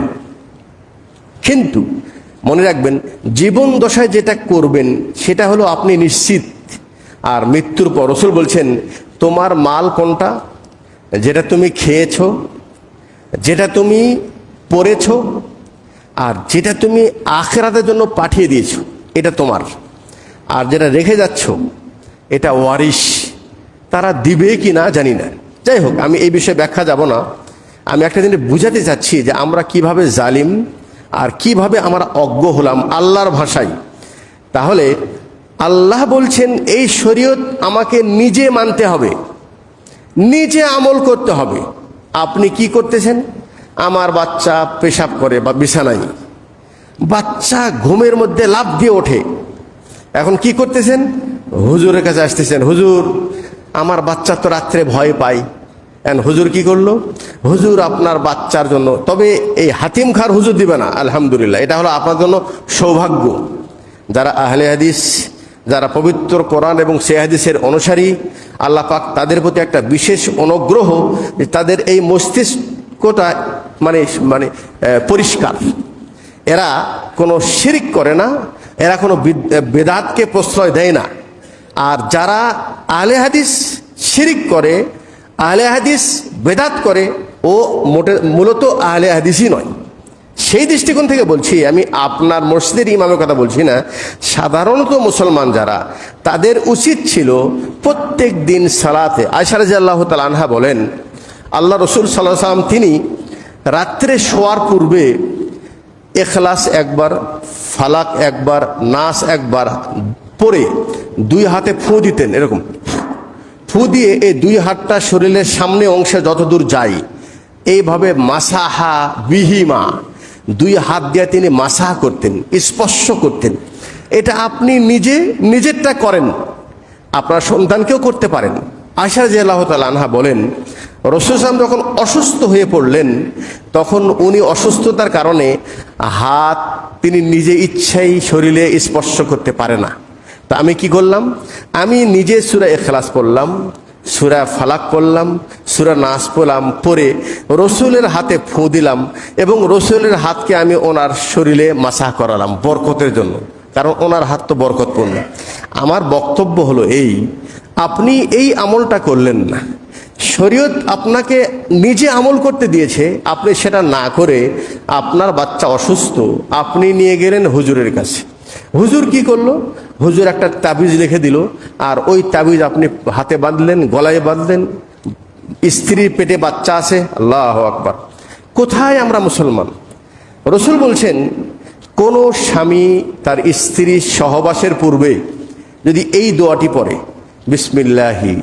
কিন্তু মনে রাখবেন, জীবন দশায় যেটা করবেন সেটা হলো আপনি নিশ্চিত। আর মৃত্যুর পর রসুল বলছেন তোমার মাল কোনটা, যেটা তুমি খেয়েছো, যেটা তুমি পড়েছ, আর যেটা তুমি আখিরাতের জন্য পাঠিয়ে দিয়েছো, এটা তোমার। আর যেটা রেখে যাচ্ছ এটা ওয়ারিশ, তারা দিবে কি না জানি না। যাই হোক, আমি এই বিষয়ে ব্যাখ্যা যাব না। আমি একটা জিনিস বুঝাতে চাচ্ছি যে আমরা কিভাবে জালিম আর কিভাবে আমরা অজ্ঞ হলাম আল্লাহর ভাষায়। তাহলে আল্লাহ বলছেন এই শরীয়ত আমাকে নিজে মানতে হবে, নিজে আমল করতে হবে। আপনি কি করতেছেন? আমার বাচ্চা পেশাব করে বা বিছানায়, বাচ্চা ঘুমের মধ্যে লাফ দিয়ে ওঠে, এখন কি করতেছেন? হুজুরের কাছে আসতেছেন, হুজুর আমার বাচ্চা তো রাত্রে ভয় পায়। হুজুর কি করলো? হুজুর আপনার বাচ্চার জন্য, তবে এই হাতিম খার হুজুর দিবে না, আলহামদুলিল্লাহ, এটা হলো আপনার জন্য সৌভাগ্য। যারা আহলে হাদিস, যারা পবিত্র কোরআন এবং সে হাদিসের অনুসারী, আল্লাহ পাক তাদের প্রতি একটা বিশেষ অনুগ্রহ যে তাদের এই মস্তিষ্কটা মানে মানে পরিষ্কার। এরা কোনো শিরিক করে না, এরা কোনো বেদাতকে প্রশ্রয় দেয় না। আর যারা আহলে হাদিস শিরিক করে, আহলে হাদিস বেদাত করে, ও মূলত আহলে হাদিসই নয়। সেই দৃষ্টিকোণ থেকে বলছি, আমি আপনার মসজিদের ইমামের কথা বলছি না, সাধারণত মুসলমান যারা, তাদের উচিত ছিল প্রত্যেক দিন সালাতে। আয়েশা রাদিয়াল্লাহু তাআলা আনহা বলেন, আল্লাহ রসুল সাল্লাল্লাহু আলাইহি ওয়াসাল্লাম তিনি রাত্রে শোয়ার পূর্বে ইখলাস একবার, ফালাক একবার, নাস একবার পরে দুই হাতে ফু দিতেন। এরকম ফু দিয়ে এই দুই হাতটা শরীরের সামনে অংশে যতদূর যায় এইভাবে মাসাহা বিহিমা, দুই হাত দিয়ে তিনি মাসাহা করতেন, স্পর্শ করতেন। এটা আপনি নিজেরটা করেন, আপনার সন্তানকেও করতে পারেন। আয়েশা রাদিয়াল্লাহু তাআলা আনহা বলেন, রাসূল সাল্লাল্লাহু আলাইহি ওয়াসাল্লাম যখন অসুস্থ হয়ে পড়লেন, তখন উনি অসুস্থতার কারণে হাত তিনি নিজে ইচ্ছাই শরীরে স্পর্শ করতে পারে না। তা আমি কি করলাম? আমি নিজে সূরা ইখলাস পড়লাম, সূরা ফালাক পড়লাম, সূরা নাস পড়লাম, পরে রসুলের হাতে ফু দিলাম এবং রসুলের হাতকে আমি ওনার শরীরে মাসাহ করালাম বরকতের জন্য, কারণ ওনার হাত তো বরকতপূর্ণ। আমার বক্তব্য হলো এই, আপনি এই আমলটা করলেন না, শরীয়ত আপনাকে নিজে আমল করতে দিয়েছে, আপনি সেটা না করে আপনার বাচ্চা অসুস্থ, আপনি নিয়ে গেলেন হুজুরের কাছে। হুজুর কি করলো? হুজুর একটা তাবিজ লিখে দিল, আর ওই তাবিজ আপনি হাতে বাঁধলেন, গলায় বাঁধলেন। স্ত্রীর পেটে বাচ্চা আছে, আল্লাহু আকবার। কোথায় আমরা মুসলমান? রসুল বলছেন কোন স্বামী তার স্ত্রী সহবাসের পূর্বে যদি এই দোয়াটি পড়ে, বিসমিল্লাহি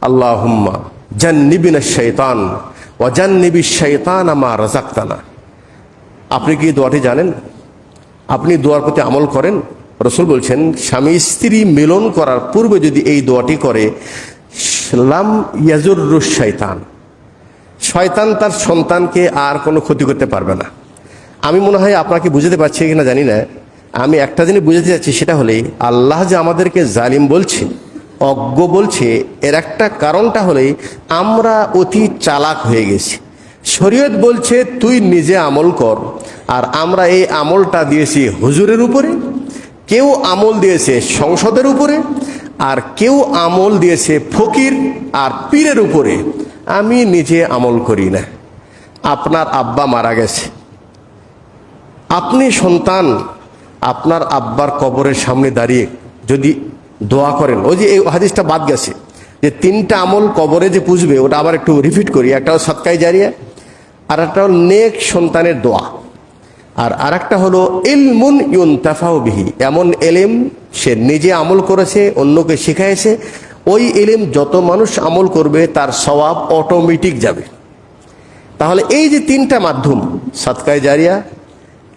আল্লাহুম্মা জান্নিবিনা শাইতান ওয়া জান্নিবিশ শাইতানা মা রাযাকতানা। আপনি কি দোয়াটি জানেন? আপনি দোয়ার প্রতি আমল করেন? রসুল বলছেন স্বামী স্ত্রী মিলন করার পূর্বে যদি এই দোয়াটি করে, লাম ইয়াজুররুশ শাইতান, শয়তান তার সন্তানকে আর কোনো ক্ষতি করতে পারবে না। আমি মনে হয় আপনাকে বুঝাতে পারছি কিনা জানি না, আমি একটা জিনিস বুঝাতে চাচ্ছি, সেটা হলেই আল্লাহ যে আমাদেরকে জালিম বলছে, অজ্ঞ বলছে, এর একটা কারণটা হলেই আমরা অতি চালাক হয়ে গেছি। শরীয়ত বলছে তুই নিজে আমল কর, আর আমরা এই আমলটা দিয়েছি হুজুরের উপরে, কেউ আমল দিয়েছে সংসদের উপরে, আর কেউ আমল দিয়েছে ফকির আর পীরের উপরে। আমি নিজে আমল করি না। আপনার আব্বা মারা গেছে, আপনি সন্তান আপনার আব্বার কবরের সামনে দাঁড়িয়ে যদি দোয়া করেন, ওই যে এই হাদিসটা বাদ গেছে যে 3টা আমল কবরে যে পুষবে, ওটা আবার একটু রিপিট করি। একটা হলো সাদকায়ে জারিয়া, আর একটা হলো নেক সন্তানের দোয়া, আর আরেকটা হলো ইলমুন ইউনতাফাউ বিহি, এমন এলেম সে নিজে আমল করেছে, অন্যকে শিখাইছে, ওই এলেম যত মানুষ আমল করবে তার সওয়াব অটোমেটিক যাবে। তাহলে এই যে 3টা মাধ্যম, সাদকায়ে জারিয়া,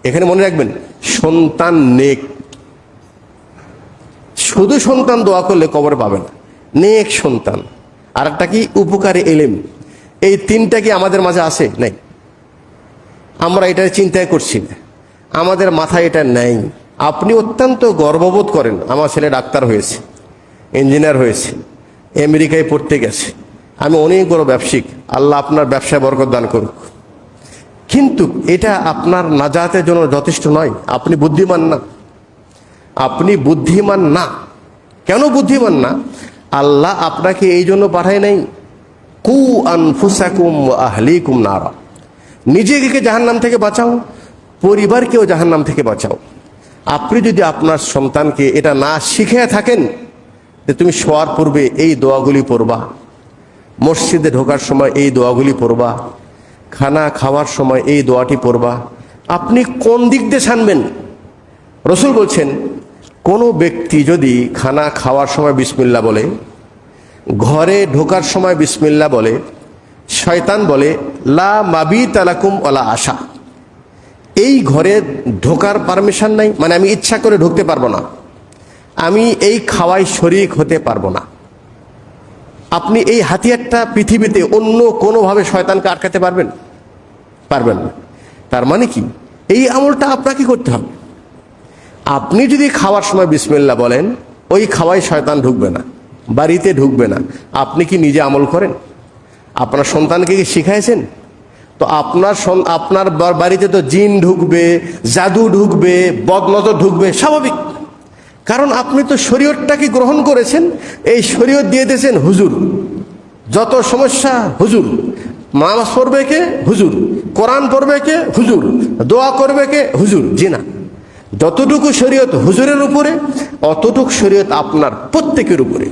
এখানে মনে রাখবেন সন্তান নেক, শুধু সন্তান দোয়া করলে কবরে পাবে না, নেক সন্তান, আর একটা কি উপকারী এলেম। এই 3টা কি আমাদের মাঝে আছে? নাই। আমরা এটা চিন্তাই করছি না, আমাদের মাথায় এটা নেই। আপনি অত্যন্ত গর্ববোধ করেন, আমার ছেলে ডাক্তার হয়েছে, ইঞ্জিনিয়ার হয়েছে, আমেরিকায় পড়তে গেছে, আমি অনেক বড় ব্যবসায়িক, আল্লাহ আপনার ব্যবসায় বরকত দান করুক। কিন্তু এটা আপনার নাজাতের জন্য যথেষ্ট নয়। আপনি বুদ্ধিমান না, আপনি বুদ্ধিমান না। কেন বুদ্ধিমান না? আল্লাহ আপনাকে এই জন্য পাঠায় নাই, কু আনফুসাকুম ওয়া আহলিকুম নারা, নিজেকে জাহান্নাম থেকে বাঁচাও, পরিবারকেও জাহান্নাম থেকে বাঁচাও। আপনি যদি আপনার সন্তানকে এটা না শিখে থাকেন যে তুমি শোয়ার পূর্বে এই দোয়াগুলি পড়বা, মসজিদে ঢোকার সময় এই দোয়াগুলি পড়বা, খানা খাওয়ার সময় এই দোয়াটি পড়বা, আপনি কোন দিক দিয়ে ছানবেন? রসুল বলছেন, কোনো ব্যক্তি যদি খানা খাওয়ার সময় বিসমিল্লাহ বলে, ঘরে ঢোকার সময় বিসমিল্লাহ বলে, শয়তান বলে লা মাবিতা লাকুম ওয়ালা আশা, এই ঘরে ঢোকার পারমিশন নাই, মানে আমি ইচ্ছা করে ঢুকতে পারবো না, আমি এই খাওয়ায় শরীক হতে পারবো না। আপনি এই হাতিয়ারটা পৃথিবীতে অন্য কোনোভাবে শয়তানকে আটকাতে পারবেন? পারবেন না। তার মানে কি, এই আমলটা আপনাকে করতে হবে। আপনি যদি খাওয়ার সময় বিসমিল্লাহ বলেন, ওই খাওয়ায় শয়তান ঢুকবে না, বাড়িতে ঢুকবে না। আপনি কি নিজে আমল করেন? আপনার সন্তানকে কি শিখাইছেন? তো আপনার বাড়িতে তো জিন ঢুকবে, জাদু ঢুকবে, বদনজর ঢুকবে, স্বাভাবিক। কারণ আপনি তো শরীয়তটাকে গ্রহণ করেছেন, এই শরীয়ত দিয়ে দিয়েছেন হুজুর। যত সমস্যা হুজুর, নামাজ পড়বে কে? হুজুর। কোরআন পড়বে কে? হুজুর। দোয়া করবে কে? হুজুর। জি না, যতটুকু শরীয়ত হুজুরের উপরে, অতটুকু শরীয়ত আপনার প্রত্যেকের উপরে।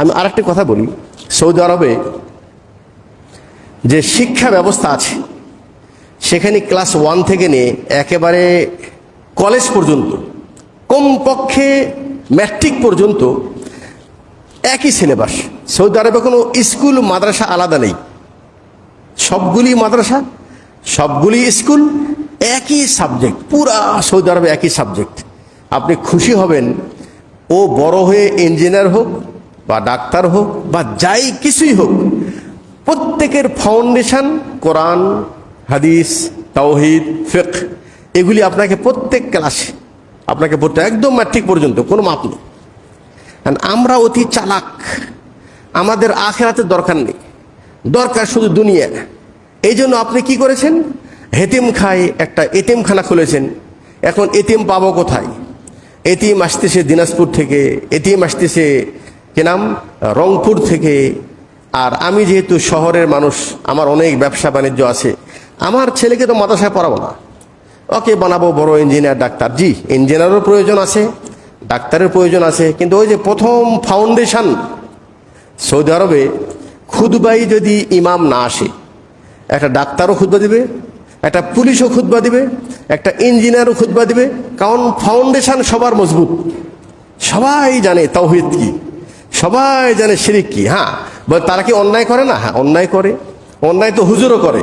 আমি আরেকটি কথা বলি, সৌদি আরবে যে শিক্ষা ব্যবস্থা আছে, সেখানে ক্লাস 1 থেকে নিয়ে একেবারে কলেজ পর্যন্ত, কমপক্ষে ম্যাট্রিক পর্যন্ত একই সিলেবাস। সৌদি আরবে কোনো স্কুল মাদ্রাসা আলাদা নেই, সবগুলি মাদ্রাসা, সবগুলি স্কুল, একই সাবজেক্ট, পুরা সৌদি আরবে একই সাবজেক্ট। আপনি খুশি হবেন, ও বড় হয়ে ইঞ্জিনিয়ার হোক বা ডাক্তার হোক বা যাই কিছুই হোক, প্রত্যেকের ফাউন্ডেশন কোরআন, হাদিস, তাওহীদ, ফিকহ, এগুলি আপনাকে প্রত্যেক ক্লাসে আপনাকে পড়তে, একদম ম্যাট্রিক পর্যন্ত, কোনো মাপ নেই। আমরা অতি চালাক, আমাদের আখিরাতের দরকার নেই, দরকার শুধু দুনিয়া। এই জন্য আপনি কি করেছেন? হেতিম খায় একটা এতিমখানা খুলেছেন। এখন এতিম পাবো কোথায়? এতিম আসতেছে দিনাজপুর থেকে, এতিম আসতেছে কি নাম, রংপুর থেকে। আর আমি যেহেতু শহরের মানুষ, আমার অনেক ব্যবসা বাণিজ্য আছে, আমার ছেলেকে তো মাদ্রাসায় পড়াবো না, ওকে বানাবো বড় ইঞ্জিনিয়ার, ডাক্তার। জি, ইঞ্জিনিয়ারেরও প্রয়োজন আছে, ডাক্তারের প্রয়োজন আছে, কিন্তু ওই যে প্রথম ফাউন্ডেশন, সৌদি আরবে খুতবাই যদি ইমাম না আসে, একটা ডাক্তারও খুতবা দিবে, একটা পুলিশও খুতবা দিবে, একটা ইঞ্জিনিয়ারও খুতবা দিবে, কারণ ফাউন্ডেশন সবার মজবুত। সবাই জানে তাওহীদ কি, সবাই জানে শিরিক কি। হ্যাঁ, তারা কি অন্যায় করে না? হ্যাঁ, অন্যায় করে, অন্যায় তো হুজুরও করে,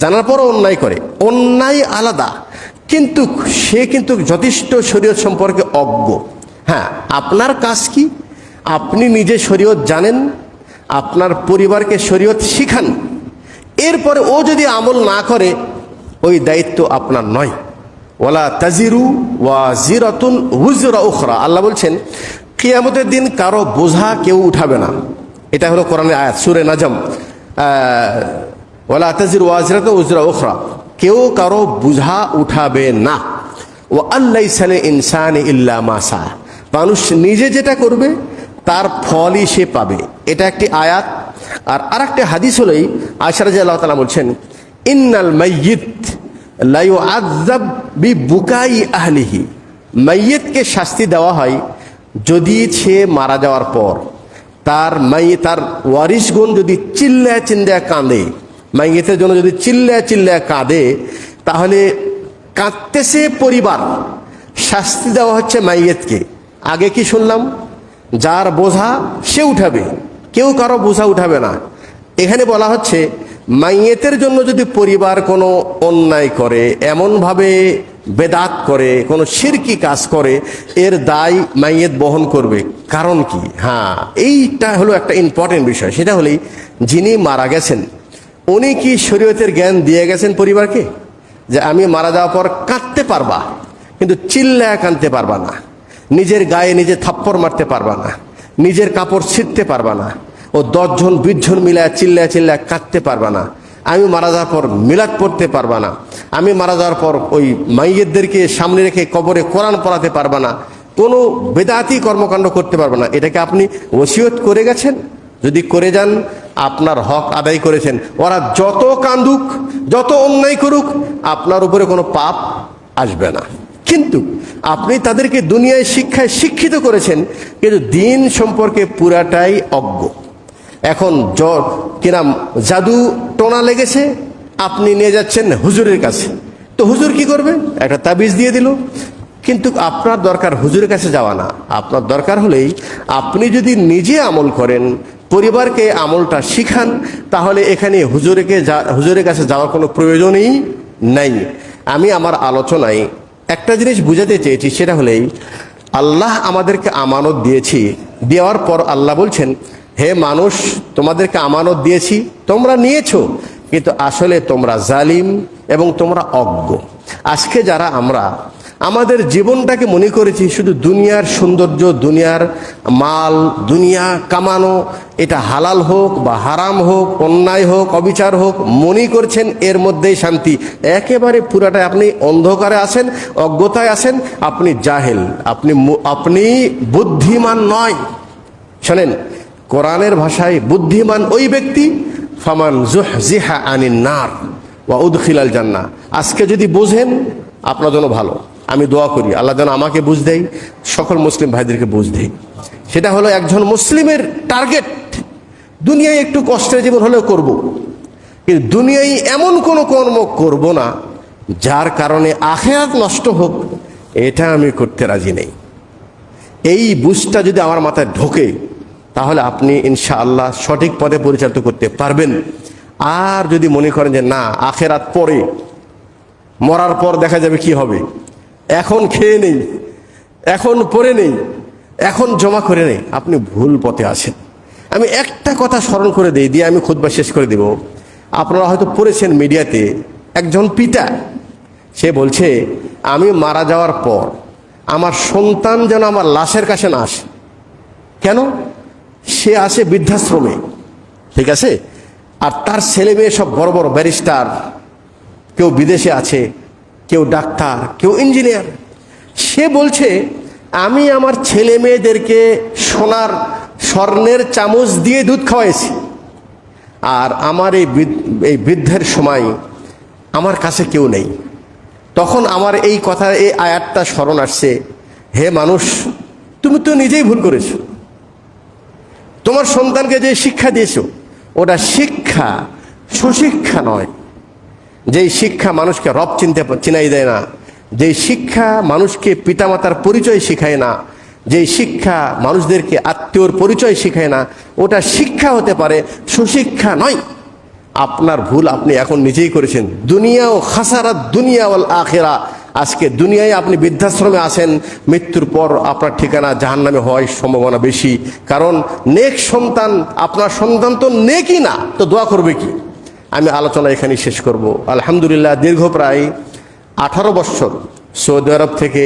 জানার পরও অন্যায় করে, অন্যায় আলাদা, কিন্তু সে কিন্তু যথেষ্ট শরীয়ত সম্পর্কে অজ্ঞ। হ্যাঁ, আপনার কাজ কি? আপনি নিজে শরীয়ত জানেন, আপনার পরিবারকে শরীয়ত শিখান, এরপরে ও যদি আমল না করে, ওই দায়িত্ব আপনার নয়। ওয়ালা তাজিরু ওয়াজিরাতুন উযরা উখরা, আল্লাহ বলছেন কিয়ামতের দিন কারো বোঝা কেউ উঠাবে না। এটা হলো কোরআনের আয়াত, সূরা নাজম ওয়ালা তাজিরু ওয়াজিরাতুন উযরা উখরা, কেউ কারো বোঝা উঠাবে না। ওয়া আল্লাইসা লিল ইনসানি ইল্লা মা সা, মানুষ নিজে যেটা করবে তার ফলই সে পাবে। এটা একটি আয়াত। আর আরেকটি হাদিস হলোই আয়েশা রাদিয়াল্লাহু তাআলা বলছেন, ইন্নাল মাইয়িত লা ইউআযাব বিবুকাই আহলিহি, মাইয়িতকে শাস্তি দেওয়া হয় যদি সে মারা যাওয়ার পর তার তার ওয়ারিশগণ যদি চিল্লায় চিল্লায় কাঁদে, মাইয়িতের জন্য যদি চিল্লায় চিল্লায় কাঁদে, তাহলে কাঁদতেছে পরিবার, শাস্তি দেওয়া হচ্ছে মাইয়িতকে। আগে কি শুনলাম? যার বোঝা সে উঠাবে, কেউ কারো বোঝা উঠাবে না। এখানে বলা হচ্ছে মাইয়িতের জন্য যদি পরিবার কোনো অন্যায় করে, এমনভাবে বেদাত করে, কোনো শিরকি কাজ করে, এর দায় মাইয়িত বহন করবে। কারণ কি? হ্যাঁ, এইটা হলো একটা ইম্পর্টেন্ট বিষয়। সেটা হলেই যিনি মারা গেছেন উনি কি শরীয়তের জ্ঞান দিয়ে গেছেন পরিবারকে যে আমি মারা যাওয়ার পর কাঁদতে পারবা, কিন্তু চিল্লায় কাঁদতে পারবা না, নিজের গায়ে নিজে থাপ্পড় মারতে পারবা না, নিজের কাপড় ছিঁড়তে পারবা না, ও 10 জন 20 জন মিলায় চিল্লায় চিল্লায় কাঁদতে পারবা না, আমি মারা যাওয়ার পর মিলাদ পড়তে পারবা না, আমি মারা যাওয়ার পর ওই মাইয়িতদেরকে সামনে রেখে কবরে কোরআন পড়াতে পারবা না, কোনো বেদাতি কর্মকাণ্ড করতে পারবা না। এটাকে আপনি ওসিয়ত করে গেছেন? যদি করে যান আপনার হক আদায় করেছেন। ওরা যত কান্দুক, যত অন্যায় করুক, আপনার উপরে কোনো পাপ আসবে না। কিন্তু আপনি তাদেরকে দুনিয়ায় শিক্ষায় শিক্ষিত করেছেন, কিন্তু দিন সম্পর্কে পুরাটাই অজ্ঞ। এখন কিরাম জাদু টোনা লেগেছে, আপনি নিয়ে যাচ্ছেন হুজুরের কাছে, তো হুজুর কি করবে? একটা তাবিজ দিয়ে দিল। কিন্তু আপনার দরকার হুজুরের কাছে যাওয়া না, আপনার দরকার হলেই আপনি যদি নিজে আমল করেন, পরিবারকে আমলটা শিখান, তাহলে এখানে হুজুরের কাছে যাওয়ার কোনো প্রয়োজনই নাই। আমি আমার আলোচনায় একটা জিনিস বুঝাতে চেয়েছি, সেটা হলেই আল্লাহ আমাদেরকে আমানত দিয়েছি, দেওয়ার পর আল্লাহ বলছেন, হে মানুষ, তোমাদেরকে আমানত দিয়েছি, তোমরা নিয়েছো, কিন্তু আসলে তোমরা জালিম এবং তোমরা অজ্ঞ। আজকে যারা আমরা আমাদের জীবনটাকে মনে করেছি শুধু দুনিয়ার সৌন্দর্য, দুনিয়ার মাল, দুনিয়া কামানো, এটা হালাল হোক বা হারাম হোক, অন্যায় হোক, অবিচার হোক, মনে করছেন এর মধ্যেই শান্তি। একেবারে পুরাটাই আপনি অন্ধকারে আছেন, অজ্ঞতায় আছেন, আপনি জাহেল, আপনি বুদ্ধিমান নয়। শোনেন, কোরআনের ভাষায় বুদ্ধিমান ওই ব্যক্তি, ফামান যুহজিহা আনিন নার ওয়া উদখিলাল জান্নাহ। আজকে যদি বোঝেন আপনার জন্য ভালো। আমি দোয়া করি আল্লাহ যেন আমাকে বুঝ দেয়, সকল মুসলিম ভাইদেরকে বুঝ দেয়। সেটা হলো একজন মুসলিমের টার্গেট দুনিয়ায় একটু কষ্টের জীবন হলেও করব, কিন্তু দুনিয়ায় এমন কোনো কর্ম করব না যার কারণে আখিরাত নষ্ট হোক, এটা আমি করতে রাজি নেই। এই বুঝটা যদি আমার মাথায় ঢোকে, তাহলে আপনি ইনশাআল্লাহ সঠিক পথে পরিচালিত করতে পারবেন। আর যদি মনে করেন যে না, আখিরাত পরে, মরার পর দেখা যাবে কি হবে, এখন খেয়ে নেই, এখন পরে নেই, এখন জমা করে নেই, আপনি ভুল পথে আছেন। আমি একটা কথা স্মরণ করে দিই, দিয়ে আমি খুতবা শেষ করে দেব। আপনারা হয়তো পড়েছেন মিডিয়াতে, একজন পিতা সে বলছে আমি মারা যাওয়ার পর আমার সন্তান যেন আমার লাশের কাছে না আসে। কেন? সে আসে বৃদ্ধাশ্রমে, ঠিক আছে, আর তার ছেলে মেয়ে সব বড় বড় ব্যারিস্টার, কেউ বিদেশে আছে, কেউ ডাক্তার, কেউ ইঞ্জিনিয়ার। সে বলছে আমি আমার ছেলে মেয়েদেরকে স্বর্ণের চামচ দিয়ে দুধ খাওয়াইছি, আর আমার এই বৃদ্ধের সময় আমার কাছে কেউ নেই। তখন আমার এই কথা, এই আয়াতটা স্মরণ আসছে, হে মানুষ, তুমি তো নিজেই ভুল করেছো। তোমার সন্তানকে যে শিক্ষা দিয়েছো, ওটা শিক্ষা, সুশিক্ষা নয়। যেই শিক্ষা মানুষকে রব চিনাই দেয় না, যেই শিক্ষা মানুষকে পিতামাতার পরিচয় শিখায় না, যেই শিক্ষা মানুষদেরকে আত্মীয়র পরিচয় শিখায় না, ওটা শিক্ষা হতে পারে, সুশিক্ষা নয়। আপনার ভুল আপনি এখন নিজেই করেছেন। দুনিয়া ও খাসারাত দুনিয়া ওয়াল আখিরা। আজকে দুনিয়ায় আপনি বৃদ্ধাশ্রমে আছেন, মৃত্যুর পর আপনার ঠিকানা জাহান্নামে হওয়ার সম্ভাবনা বেশি। কারণ নেক সন্তান, আপনার সন্তান তো নেকই না, তো দোয়া করবে কি? আমি আলোচনা এখানে শেষ করব। আলহামদুলিল্লাহ, দীর্ঘ প্রায় 18 বছর সৌদি আরব থেকে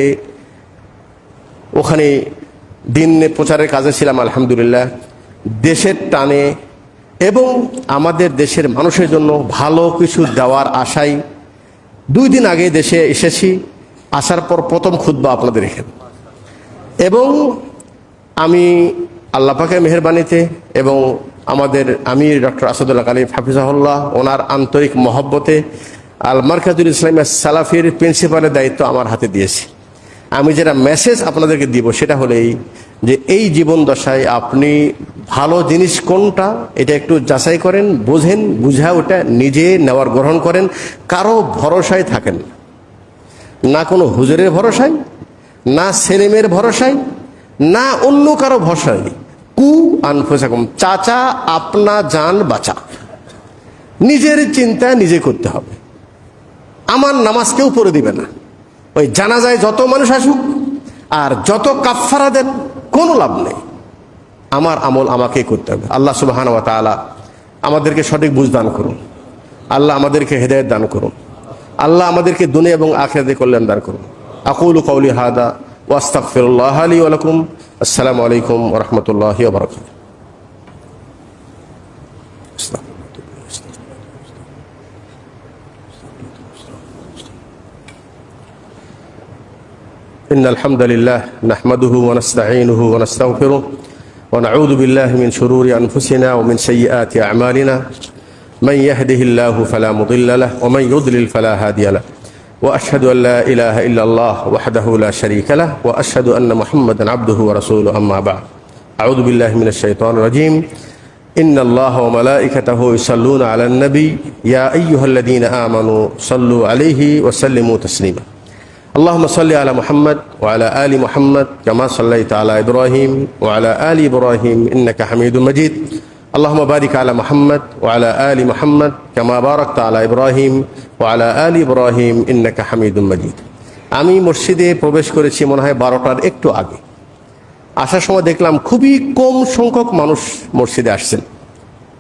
ওখানে দিন প্রচারের কাজে ছিলাম। আলহামদুলিল্লাহ, দেশের টানে এবং আমাদের দেশের মানুষের জন্য ভালো কিছু দেওয়ার আশায় 2 দিন আগে দেশে এসেছি। আসার পর প্রথম খুতবা আপনাদের এখানে, এবং আমি আল্লাহ পাকের মেহেরবানিতে এবং আমাদের আমির ডক্টর আসাদুল্লাহ কালী হাফিজাহুল্লাহ ওনার আন্তরিক মহব্বতে আল মারকাজুল ইসলামিয়া সালাফির প্রিন্সিপালের দায়িত্ব আমার হাতে দিয়েছি। আমি যেটা মেসেজ আপনাদেরকে দিব সেটা হলেই যে এই জীবন দশায় আপনি ভালো জিনিস কোনটা এটা একটু যাচাই করেন, বোঝেন, বুঝা ওটা নিজে নেওয়ার গ্রহণ করেন। কারো ভরসায় থাকেন না, কোনো হুজুরের ভরসায় না, ছেলেমেয়ের ভরসায় না, অন্য কারো ভরসায়। কু আনফুসাকুম, চাচা আপনা জান বাঁচা, নিজের চিন্তা নিজে করতে হবে। আমার নামাজ কেউ পড়ে দিবে না, ওই জানাজায় যত মানুষ আসুক আর যত কাফফারা দেন কোনো লাভ নেই, আমার আমল আমাকেই করতে হবে। আল্লাহ সুবহানাহু ওয়া তাআলা আমাদেরকে সঠিক বুঝ দান করুন, আল্লাহ আমাদেরকে হেদায়েত দান করুন, আল্লাহ আমাদেরকে দুনিয়া এবং আখিরাতে কল্যাণ দান করুন। আকুলু কওলি হাদা ওয়া আস্তাগফিরুল্লাহ লি ওয়া লাকুম। আসসালামু আলাইকুম ওয়া রাহমাতুল্লাহি ওয়া বারাকাতুহু। إن الحمد لله نحمده ونستعينه ونستغفره ونعوذ بالله من شرور أنفسنا ومن سيئات أعمالنا من يهده الله فلا مضل له ومن يضلل فلا هادي له وأشهد أن لا إله إلا الله وحده لا شريك له وأشهد أن محمدا عبده ورسوله أما بعد أعوذ بالله من الشيطان الرجيم إن الله وملائكته يصلون على النبي يا أيها الذين آمنوا صلوا عليه وسلموا تسليما اللهم صل على محمد وعلى آل محمد كما صليت على إبراهيم وعلى آل إبراهيم إنك حميد مجيد اللهم بارك على محمد وعلى آل محمد كما باركت على إبراهيم وعلى آل إبراهيم إنك حميد مجيد। আমি মসজিদে প্রবেশ করেছি মনে হয় 12টার একটু আগে। আসার সময় দেখলাম খুবই কম সংখ্যক মানুষ মসজিদে আসছেন।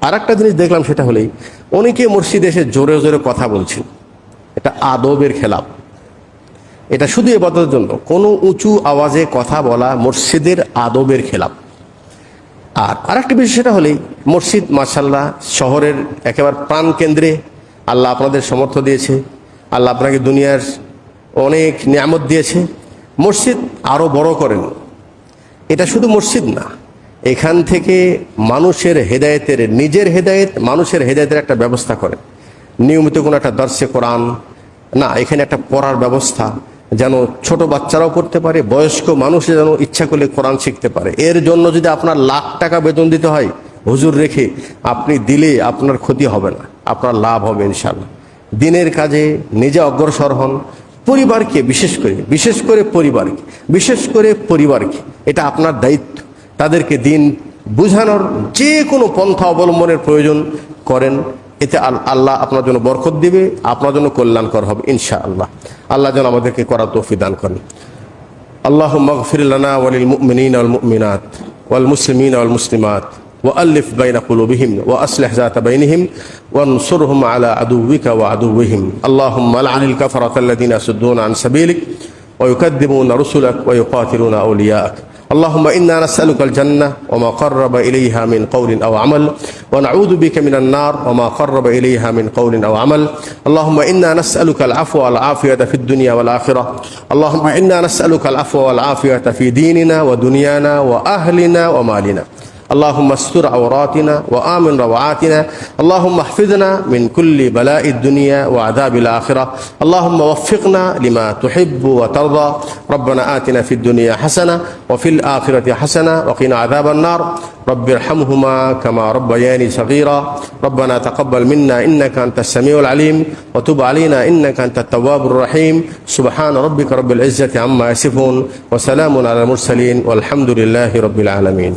আর একটা জিনিস দেখলাম, সেটা হলেই অনেকে মসজিদে এসে জোরে জোরে কথা বলছেন। এটা আদবের খেলাফ, এটা শুধু ইবাদতের জন্য। কোনো উঁচু আওয়াজে কথা বলা মসজিদের আদবের খেলাফ। আর আরেকটা বিষয়, সেটা হলেই মসজিদ মাশাআল্লাহ শহরের একেবারে প্রাণ কেন্দ্রে আল্লাহ আপনাদের সমর্থ দিয়েছে, আল্লাহ আপনাকে দুনিয়ার অনেক নিয়ামত দিয়েছে। মসজিদ আরও বড় করেন। এটা শুধু মসজিদ না, এখান থেকে মানুষের হেদায়েতের, নিজের হেদায়েত, মানুষের হেদায়েতের একটা ব্যবস্থা করেন। নিয়মিত কোনো একটা দর্শে কোরআন না, এখানে একটা পড়ার ব্যবস্থা, যেন ছোট বাচ্চারাও পড়তে পারে, বয়স্ক মানুষ যেন ইচ্ছা করলে কোরআন শিখতে পারে। এর জন্য যদি আপনার লাখ টাকা বেতন দিতে হয় হুজুর রেখে, আপনি দিলে আপনার ক্ষতি হবে না, আপনার লাভ হবে ইনশাআল্লাহ। দিনের কাজে নিজে অগ্রসর হন। পরিবারকে বিশেষ করে পরিবারকে এটা আপনার দায়িত্ব। তাদেরকে দিন বুঝানোর যে কোনো পন্থা অবলম্বনের প্রয়োজন করেন, এতে আল্লাহ আপনার জন্য বরকত দিবে, আপনার জন্য কল্যাণকর হবে ইনশাআল্লাহ। আল্লাহ যেন আমাদেরকে করার তৌফিক দান করেন। আল্লাহুম্মা গফির লানা ওয়া লিল মুমিনিনা ওয়াল মুমিনাত ওয়াল মুসলিমিনা ওয়াল মুসলিমাত ওয়া আলিফ বাইনা কুলুবিহিম ওয়া আসলিহ যাতা বাইনিহিম ওয়ানসুরহুম আলা আদুওয়িকা ওয়া আদুওয়িহিম। আল্লাহুম্মা লা'নিল কাফারাতাল্লাযিনা ইয়াসুদ্দুনা আন সাবিলিক ওয়া ইউকাযযিবুনা রাসূলাক ওয়া ইউকাতিলুনা আউলিয়াআক। اللهم إنا نسألك الجنة وما قرب إليها من قول أو عمل ونعوذ بك من النار وما قرب إليها من قول أو عمل. اللهم إنا نسألك العفو والعافية في الدنيا والآخرة. اللهم إنا نسألك العفو والعافية في ديننا ودنيانا وأهلنا ومالنا. اللهم استر عوراتنا وآمن روعاتنا. اللهم احفظنا من كل بلاء الدنيا وعذاب الآخرة. اللهم وفقنا لما تحب وترضى. ربنا آتنا في الدنيا حسنة وفي الآخرة حسنة وقنا عذاب النار. رب ارحمهما كما ربياني صغيرا. ربنا تقبل منا إنك أنت السميع العليم وتب علينا إنك أنت التواب الرحيم. سبحان ربك رب العزة عما يصفون وسلام على المرسلين والحمد لله رب العالمين.